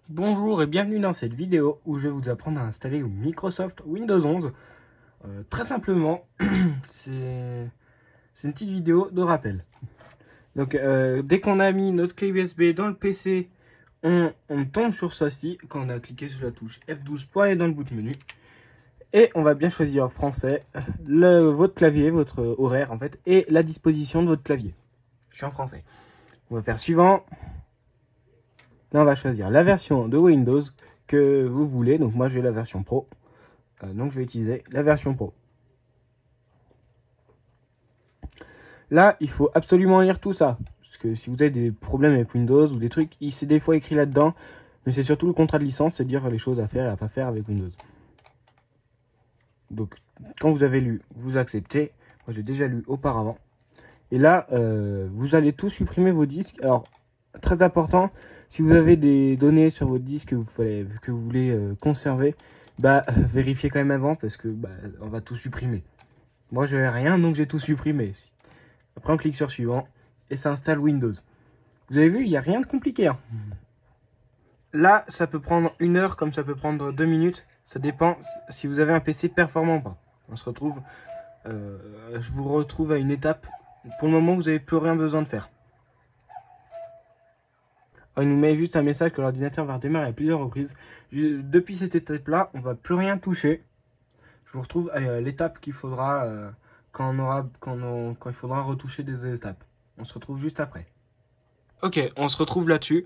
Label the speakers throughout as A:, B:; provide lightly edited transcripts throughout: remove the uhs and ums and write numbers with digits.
A: Bonjour et bienvenue dans cette vidéo où je vais vous apprendre à installer Microsoft Windows 11. Très simplement, c'est une petite vidéo de rappel. Donc dès qu'on a mis notre clé USB dans le PC, on tombe sur ceci quand on a cliqué sur la touche F12 pour aller dans le boot menu. Et on va bien choisir français, votre clavier, votre horaire en fait, et la disposition de votre clavier. Je suis en français. On va faire suivant. Là, on va choisir la version de Windows que vous voulez. Donc moi, j'ai la version Pro. Donc je vais utiliser la version Pro. Là, il faut absolument lire tout ça. Parce que si vous avez des problèmes avec Windows ou des trucs, c'est des fois écrit là-dedans. Mais c'est surtout le contrat de licence, c'est dire les choses à faire et à pas faire avec Windows. Donc, quand vous avez lu, vous acceptez. Moi, j'ai déjà lu auparavant. Et là, vous allez tout supprimer vos disques. Alors, très important, si vous avez des données sur votre disque que vous voulez conserver, vérifiez quand même avant parce que on va tout supprimer. Moi, je n'avais rien, donc j'ai tout supprimé. Après, on clique sur suivant et ça installe Windows. Vous avez vu, il n'y a rien de compliqué. Hein. Là, ça peut prendre 1 heure comme ça peut prendre 2 minutes. Ça dépend si vous avez un PC performant ou pas. Je vous retrouve à une étape. Pour le moment, vous n'avez plus rien besoin de faire. Il nous met juste un message que l'ordinateur va redémarrer à plusieurs reprises. Depuis cette étape-là, on ne va plus rien toucher. Je vous retrouve à l'étape qu'il faudra quand il faudra retoucher des étapes. On se retrouve juste après. Ok, on se retrouve là-dessus.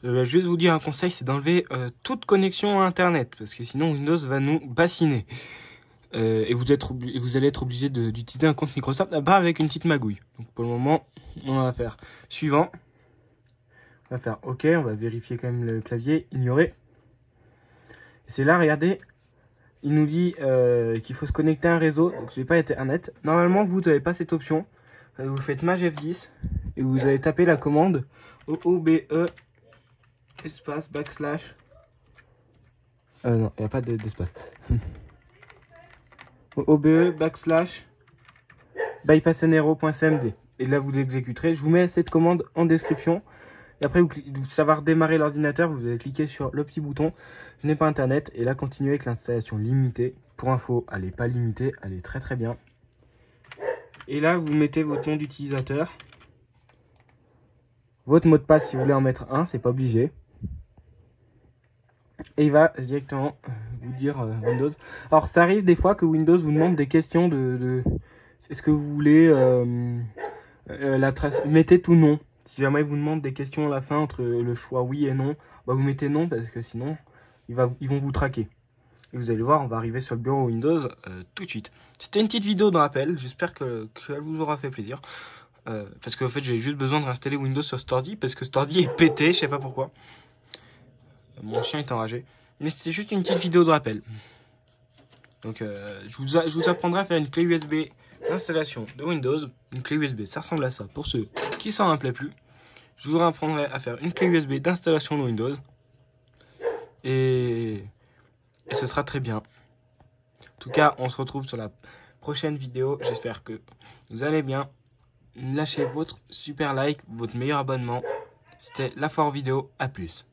A: Je vais juste vous dire un conseil, c'est d'enlever toute connexion à Internet. Parce que sinon, Windows va nous bassiner. Et vous allez être obligé d'utiliser un compte Microsoft là-bas avec une petite magouille. Donc pour le moment, on va faire suivant. On va faire OK, on va vérifier quand même le clavier, ignorer. C'est là, regardez, il nous dit qu'il faut se connecter à un réseau, donc je n'ai pas Internet. Normalement, vous n'avez pas cette option. Vous faites Maj F10 et vous allez taper la commande OOBE espace backslash. Non, il n'y a pas d'espace. OOBE backslash bypassenero.cmd. Et là, vous l'exécuterez. Je vous mets cette commande en description. Et après, ça va redémarrer l'ordinateur. Vous allez cliquer sur le petit bouton « Je n'ai pas Internet ». Et là, continuez avec l'installation limitée. Pour info, elle n'est pas limitée. Elle est très très bien. Et là, vous mettez votre nom d'utilisateur. Votre mot de passe, si vous voulez en mettre un, c'est pas obligé. Et il va directement vous dire Windows. Alors, ça arrive des fois que Windows vous demande des questions de est-ce que vous voulez la trace. Mettez tout non. Si jamais il vous demande des questions à la fin entre le choix oui et non, vous mettez non parce que sinon ils vont vous traquer. Et vous allez voir, on va arriver sur le bureau Windows tout de suite. C'était une petite vidéo de rappel, j'espère que elle vous aura fait plaisir. Parce qu'en fait j'ai juste besoin de réinstaller Windows sur cet ordi parce que cet ordi est pété, je sais pas pourquoi. Mon chien est enragé. Mais c'était juste une petite vidéo de rappel. Donc je vous apprendrai à faire une clé USB d'installation de Windows. Une clé USB, ça ressemble à ça pour ceux qui s'en rappelaient plus. Je vous apprendrai à faire une clé USB d'installation de Windows. Et ce sera très bien. En tout cas, on se retrouve sur la prochaine vidéo. J'espère que vous allez bien. Lâchez votre super like, votre meilleur abonnement. C'était La Foire Vidéo. À plus.